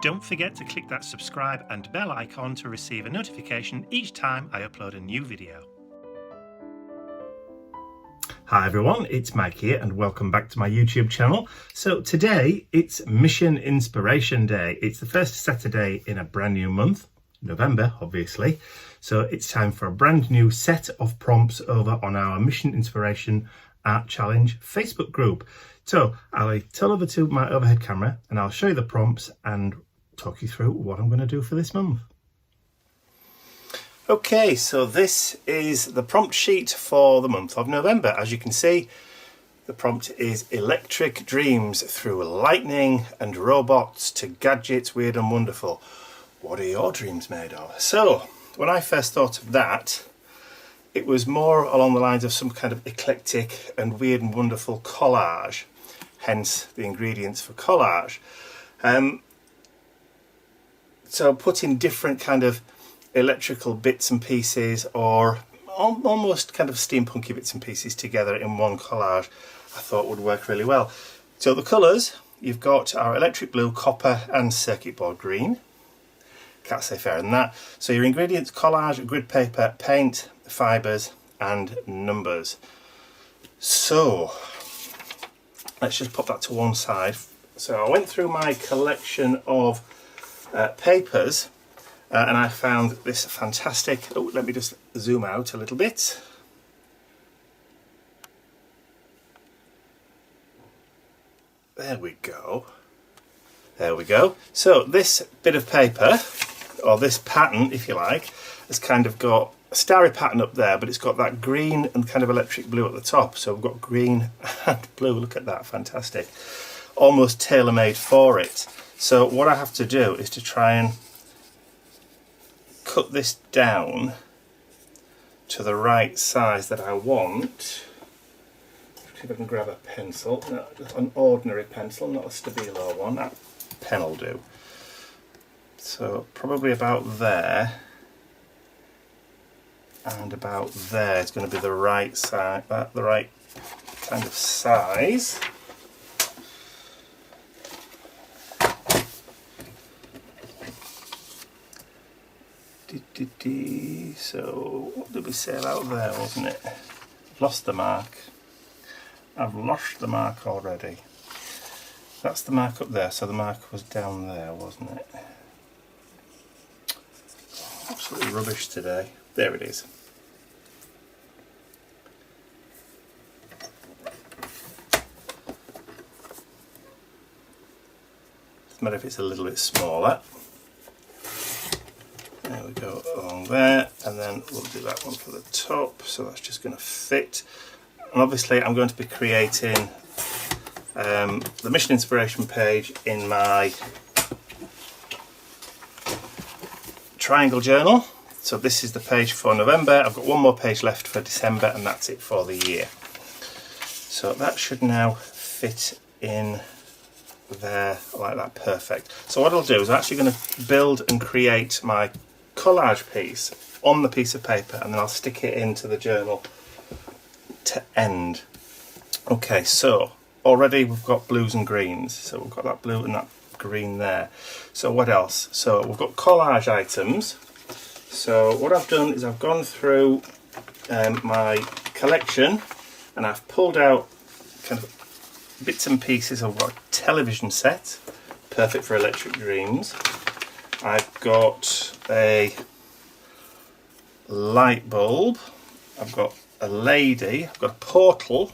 Don't forget to click that subscribe and bell icon to receive a notification each time I upload a new video. Hi everyone, it's Mike here and welcome back to my YouTube channel. So today it's Mission Inspiration Day. It's the first Saturday in a brand new month, November obviously. So it's time for a brand new set of prompts over on our Mission Inspiration Art Challenge Facebook group. So I'll turn over to my overhead camera and I'll show you the prompts and talk you through what I'm going to do for this month. Okay, so this is the prompt sheet for the month of November. As you can see, the prompt is Electric Dreams through lightning and robots to gadgets weird and wonderful. What are your dreams made of? So, when I first thought of that, it was more along the lines of some kind of eclectic and weird and wonderful collage, hence the ingredients for collage. So putting different kind of electrical bits and pieces or almost kind of steampunky bits and pieces together in one collage I thought would work really well. So the colours, you've got our electric blue, copper and circuit board green. Can't say fairer than that. So your ingredients: collage, grid paper, paint, fibres and numbers. So let's just pop that to one side. So I went through my collection of papers and I found this fantastic, oh let me just zoom out a little bit. There we go. There we go. So this bit of paper, or this pattern if you like, has kind of got a starry pattern up there, but it's got that green and kind of electric blue at the top. So we've got green and blue, look at that, fantastic. Almost tailor-made for it. So what I have to do is to try and cut this down to the right size that I want. See if I can grab a pencil, no, just an ordinary pencil, not a Stabilo one, that pen will do. So probably about there and about there is going to be the right size, the right kind of size. So what did we say about there, wasn't it? Lost the mark. I've lost the mark already. That's the mark up there, so the mark was down there, wasn't it? Absolutely rubbish today. There it is. Doesn't matter if it's a little bit smaller. There we go, along there, and then we'll do that one for the top, so that's just going to fit. And obviously I'm going to be creating the Mission Inspiration page in my triangle journal. So this is the page for November. I've got one more page left for December and that's it for the year. So that should now fit in there like that, perfect. So what I'll do is I'm actually going to build and create my collage piece on the piece of paper and then I'll stick it into the journal to end. Okay, so already we've got blues and greens, so we've got that blue and that green there. So what else? So we've got collage items. So what I've done is I've gone through my collection and I've pulled out kind of bits and pieces of a television set, perfect for Electric Dreams. I've got a light bulb, I've got a lady, I've got a portal,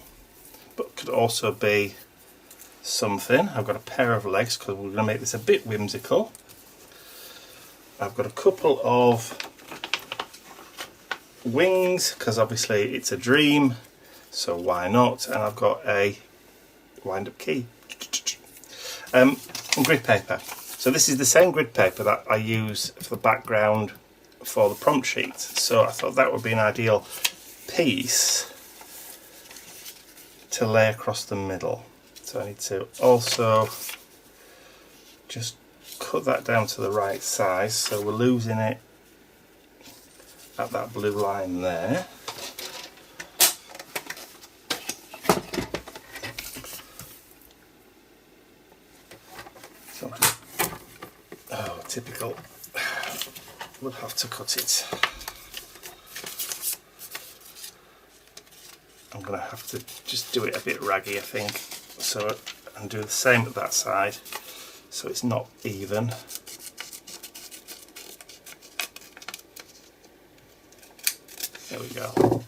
but could also be something. I've got a pair of legs because we're going to make this a bit whimsical. I've got a couple of wings because obviously it's a dream, so why not? And I've got a wind-up key and grid paper. So this is the same grid paper that I use for the background for the prompt sheet. So I thought that would be an ideal piece to lay across the middle. So I need to also just cut that down to the right size, so we're losing it at that blue line there. So typical. We'll have to cut it. I'm going to have to just do it a bit raggy, I think. So, and do the same at that side, so it's not even. There we go.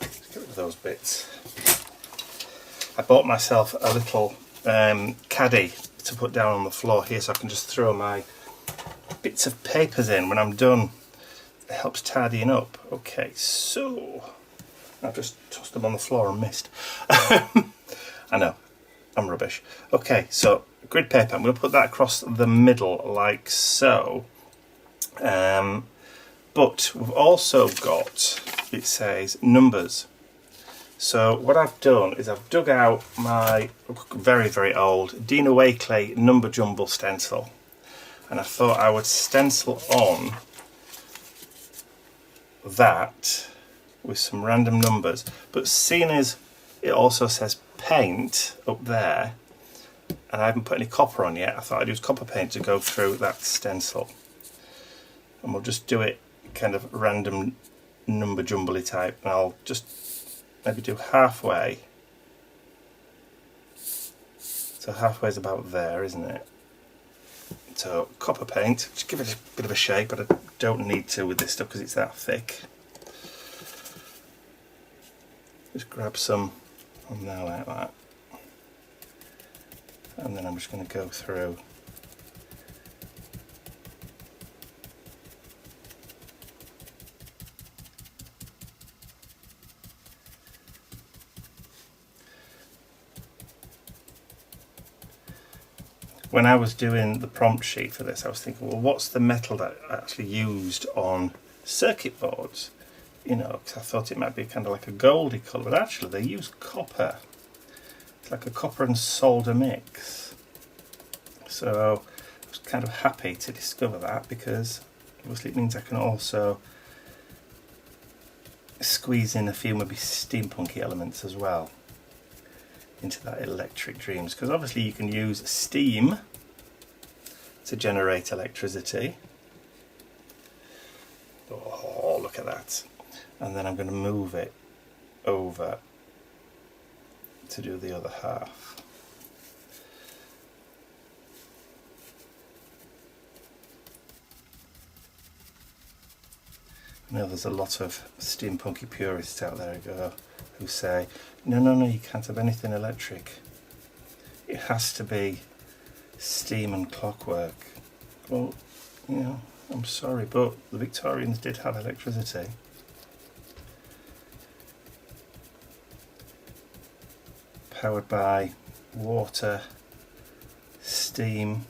Let's get rid of those bits. I bought myself a little caddy to put down on the floor here, so I can just throw my bits of papers in when I'm done. It helps tidying up. Okay, so I've just tossed them on the floor and missed. I know, I'm rubbish. Okay, so grid paper, I'm going to put that across the middle like so. But we've also got, it says numbers. So what I've done is I've dug out my very, very old Dina Wakeley number jumble stencil. And I thought I would stencil on that with some random numbers. But seeing as it also says paint up there, and I haven't put any copper on yet, I thought I'd use copper paint to go through that stencil. And we'll just do it kind of random number jumbly type, and I'll just maybe do halfway. So halfway's about there, isn't it? So copper paint, just give it a bit of a shake, but I don't need to with this stuff because it's that thick. Just grab some on there like that, and then I'm just going to go through. When I was doing the prompt sheet for this, I was thinking, well, what's the metal that I actually used on circuit boards? You know, because I thought it might be kind of like a goldy colour, but actually they use copper. It's like a copper and solder mix. So I was kind of happy to discover that, because obviously it means I can also squeeze in a few maybe steampunky elements as well into that electric dreams, because obviously you can use steam to generate electricity. Oh, look at that. And then I'm going to move it over to do the other half. I know there's a lot of steampunky purists out there who say, no, you can't have anything electric. It has to be steam and clockwork. Well, you know, I'm sorry, but the Victorians did have electricity. Powered by water, steam,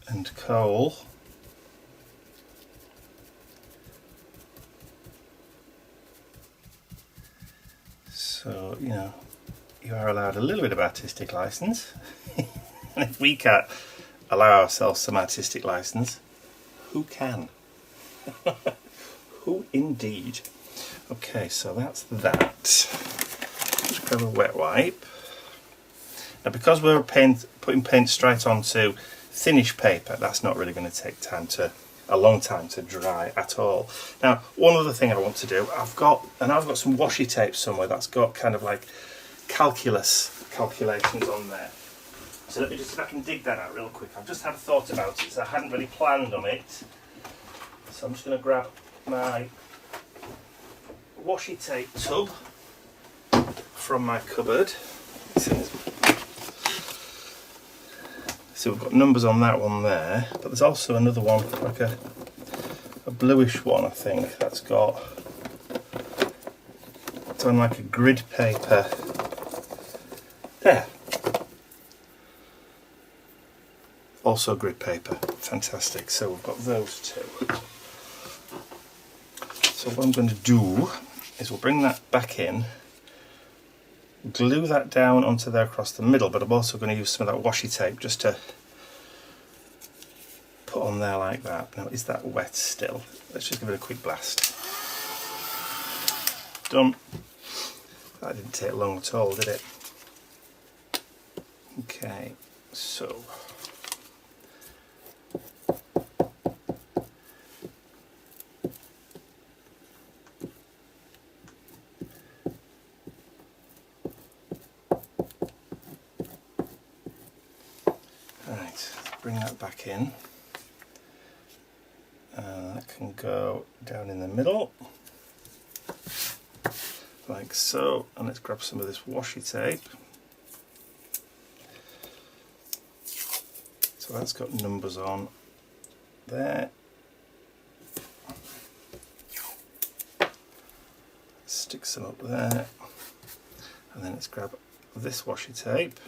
and coal. So, you know, you are allowed a little bit of artistic license. And if we can't allow ourselves some artistic license, who can? Who indeed? Okay, so that's that. Just grab a wet wipe. Now, because we're putting paint straight onto thinnish paper, that's not really going to take a long time to dry at all. Now, one other thing I want to do, I've got some washi tape somewhere that's got kind of like calculus calculations on there. So let me just, if I can dig that out real quick. I've just had a thought about it, so I hadn't really planned on it. So I'm just going to grab my washi tape tub from my cupboard. So we've got numbers on that one there, but there's also another one, like a bluish one, I think, that's got, it's on like a grid paper. There. Also grid paper, fantastic. So we've got those two. So what I'm going to do is we'll bring that back in, glue that down onto there across the middle, but I'm also going to use some of that washi tape just to put on there like that. Now, is that wet still? Let's just give it a quick blast. Done. That didn't take long at all, did it? Okay, so right, bring that back in. That can go down in the middle, like so, and let's grab some of this washi tape. So that's got numbers on there. Stick some up there, and then let's grab this washi tape.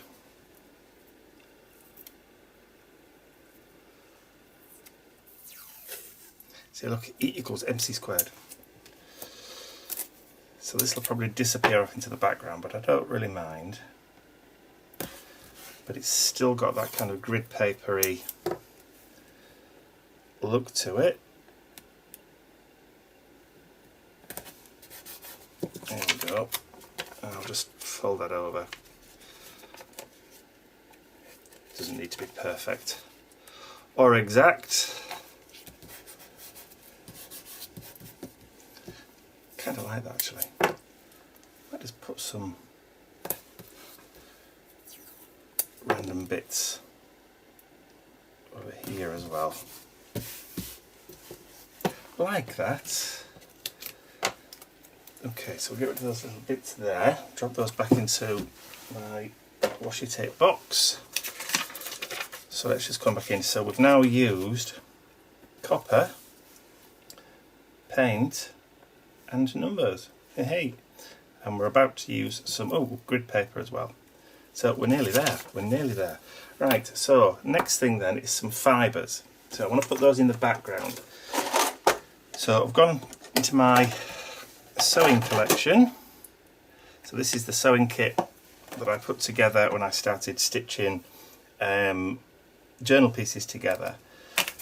See, look, E equals MC squared. So this will probably disappear off into the background, but I don't really mind. But it's still got that kind of grid papery look to it. There we go. And I'll just fold that over. Doesn't need to be perfect or exact. Kind of like that actually. I just put some random bits over here as well, like that. Okay, so we'll get rid of those little bits there, drop those back into my washi tape box. So let's just come back in. So we've now used copper, paint and numbers. Hey, and we're about to use some grid paper as well. So we're nearly there, Right, so next thing then is some fibres. So I want to put those in the background. So I've gone into my sewing collection. So this is the sewing kit that I put together when I started stitching journal pieces together.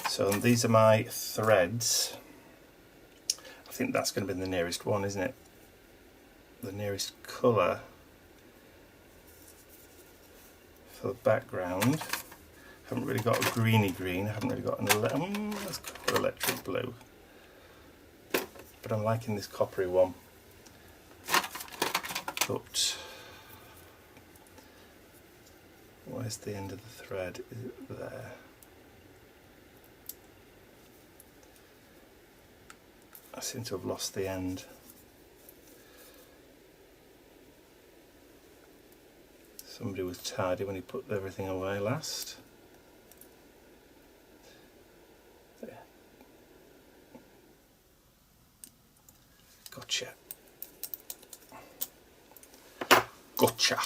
So these are my threads. I think that's going to be the nearest one, isn't it? The nearest colour for the background. Haven't really got a greeny green. I haven't really got an let's go electric blue. But I'm liking this coppery one. But where's the end of the thread? Is it there? I seem to have lost the end. Somebody was tidy when he put everything away last. There. Gotcha. Gotcha.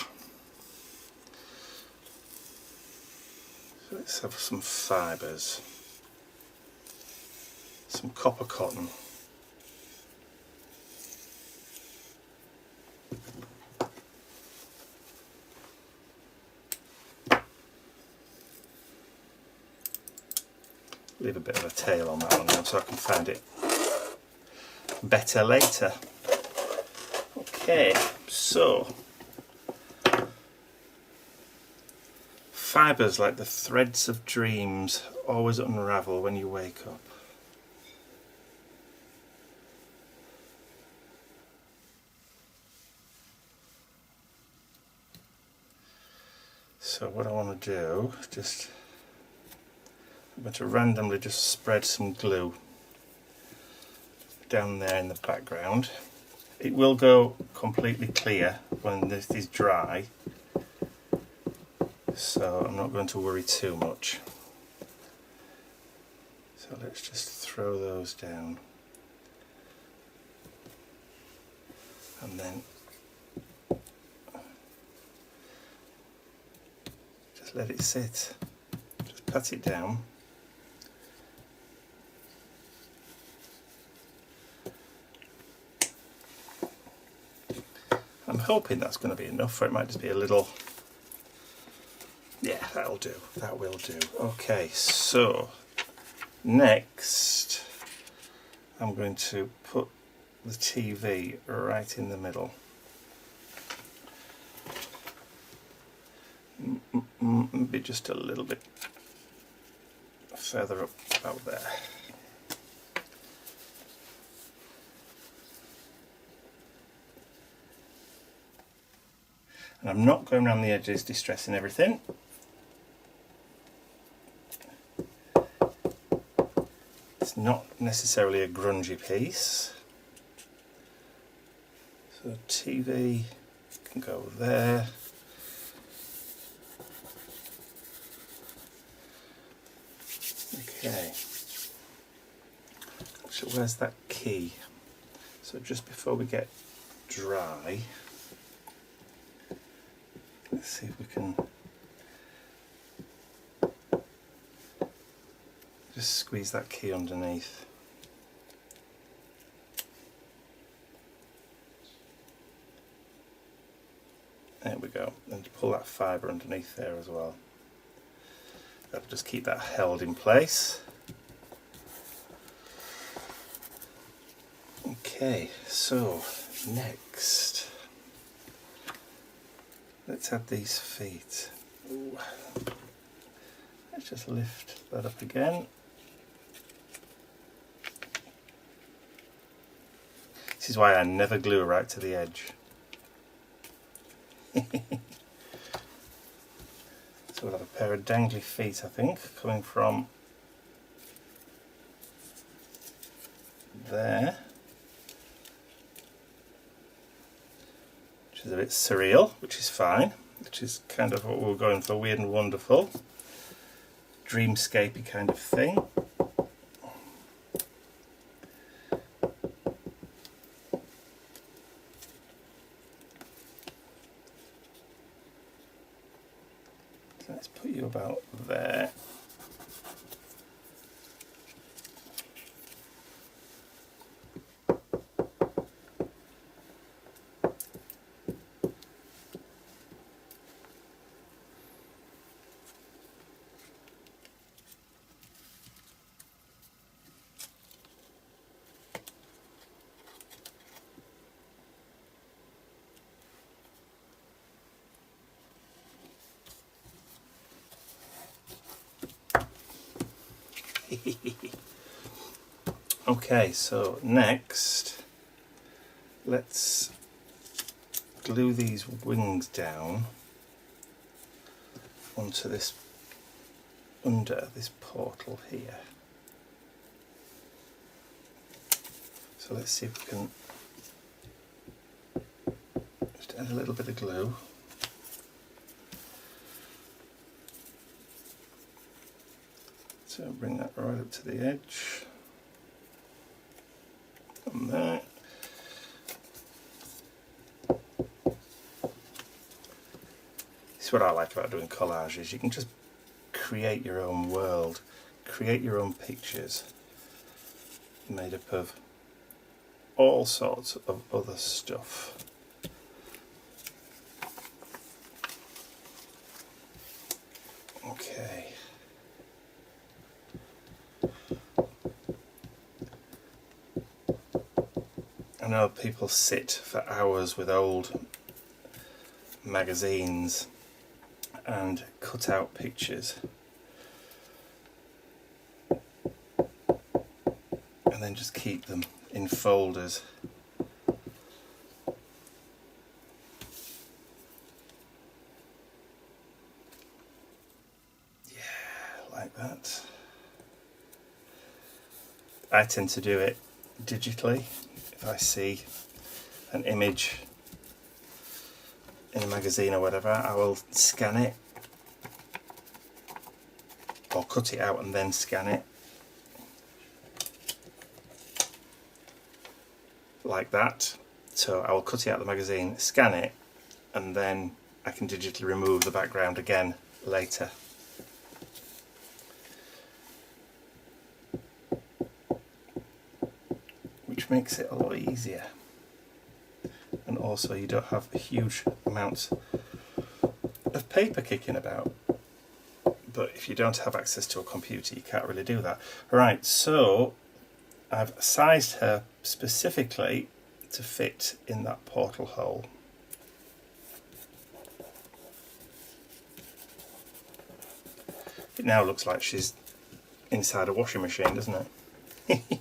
So let's have some fibres. Some copper cotton. Leave a bit of a tail on that one now so I can find it better later. Okay, so fibres like the threads of dreams always unravel when you wake up. So what I want to do is I'm going to randomly just spread some glue down there in the background. It will go completely clear when this is dry, so I'm not going to worry too much. So let's just throw those down and then just let it sit. Just pat it down. I'm hoping that's going to be enough, or it might just be a little. Yeah, that'll do. That will do. Okay, so next I'm going to put the TV right in the middle. maybe just a little bit further up about there. And I'm not going around the edges distressing everything. It's not necessarily a grungy piece. So TV can go there. Okay. So where's that key? So just before we get dry, let's see if we can just squeeze that key underneath. There we go, and pull that fibre underneath there as well. That'll just keep that held in place. Okay, so next, let's add these feet. Ooh. Let's just lift that up again. This is why I never glue right to the edge. So we'll have a pair of dangly feet, I think, coming from there, which is a bit surreal, which is fine, which is kind of what we're going for, weird and wonderful, dreamscapey kind of thing. Let's put you about there. Okay, so next let's glue these wings down onto this, under this portal here. So let's see if we can just add a little bit of glue. So bring that right up to the edge. And there. This is what I like about doing collages. You can just create your own world, create your own pictures made up of all sorts of other stuff. Okay. I know people sit for hours with old magazines and cut out pictures and then just keep them in folders. Yeah, like that. I tend to do it digitally. If I see an image in a magazine or whatever, I will scan it or cut it out and then scan it like that. So I will cut it out of the magazine, scan it, and then I can digitally remove the background again later. Which makes it a lot easier, and also you don't have huge amounts of paper kicking about. But if you don't have access to a computer, you can't really do that. Right, so I've sized her specifically to fit in that portal hole. It now looks like she's inside a washing machine, doesn't it?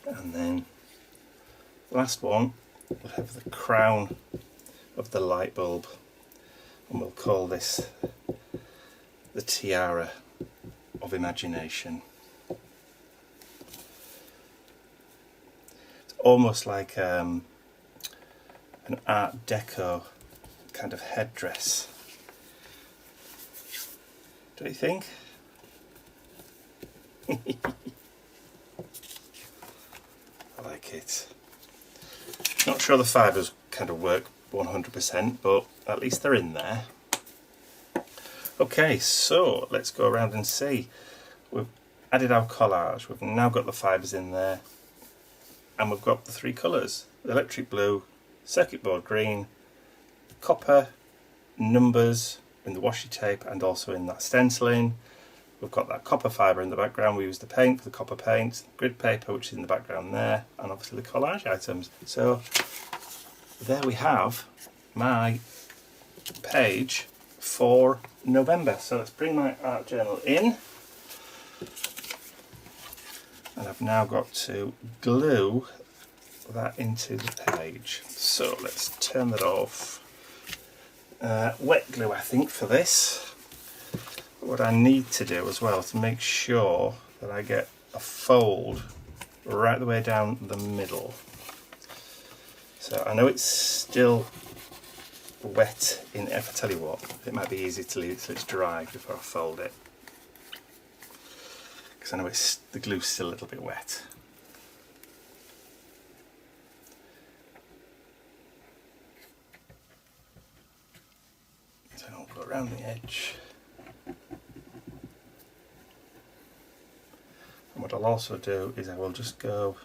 And then last one, we'll have the crown of the light bulb, and we'll call this the tiara of imagination. It's almost like an Art Deco kind of headdress. Don't you think? I like it. Not sure the fibres kind of work 100%, but at least they're in there. Okay, so let's go around and see. We've added our collage, we've now got the fibres in there, and we've got the three colours: the electric blue, circuit board green, copper, numbers in the washi tape and also in that stenciling. We've got that copper fibre in the background. We use the paint for the copper paint, grid paper which is in the background there, and obviously the collage items. So there we have my page for November. So let's bring my art journal in, and I've now got to glue that into the page. So let's turn that off. Wet glue, I think, for this. What I need to do as well to make sure that I get a fold right the way down the middle. So I know it's still wet in, if I tell you what, it might be easy to leave it till it's dry before I fold it, because I know the glue's still a little bit wet. So I'll go around the edge. And what I'll also do is I will just go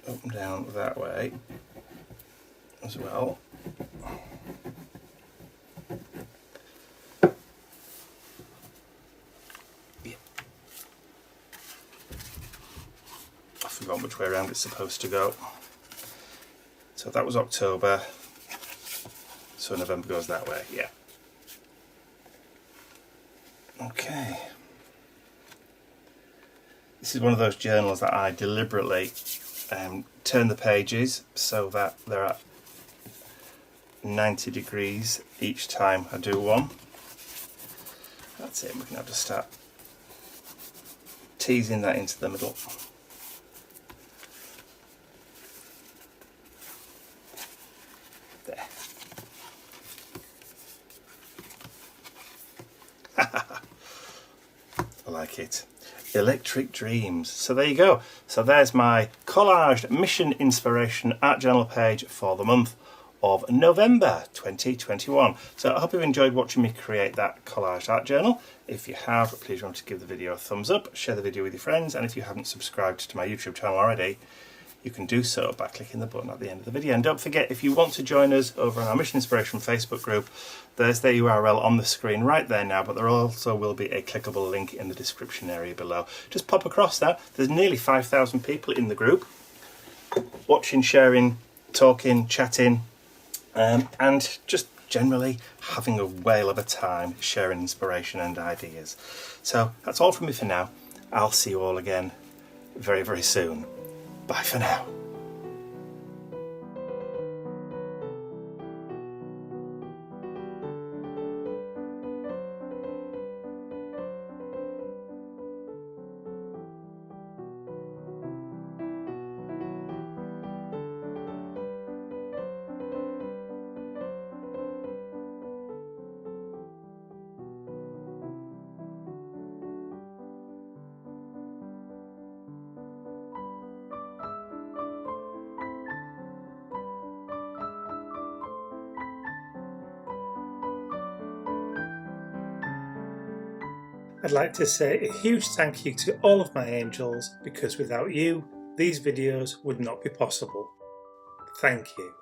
up and down that way as well. Yeah. I've forgotten which way around it's supposed to go. So that was October, so November goes that way, yeah. Okay. This is one of those journals that I deliberately turn the pages so that they're at 90 degrees each time I do one. That's it, we can now just start teasing that into the middle. There. I like it. Electric Dreams. So there you go. So there's my collaged mission inspiration art journal page for the month of November 2021. So I hope you've enjoyed watching me create that collaged art journal. If you have, please remember to give the video a thumbs up, share the video with your friends, and if you haven't subscribed to my YouTube channel already, you can do so by clicking the button at the end of the video. And don't forget, if you want to join us over on our Mission Inspiration Facebook group, there's the URL on the screen right there now, but there also will be a clickable link in the description area below. Just pop across that. There's nearly 5,000 people in the group, watching, sharing, talking, chatting, and just generally having a whale of a time sharing inspiration and ideas. So that's all from me for now. I'll see you all again very, very soon. Bye for now. I'd like to say a huge thank you to all of my angels, because without you, these videos would not be possible. Thank you.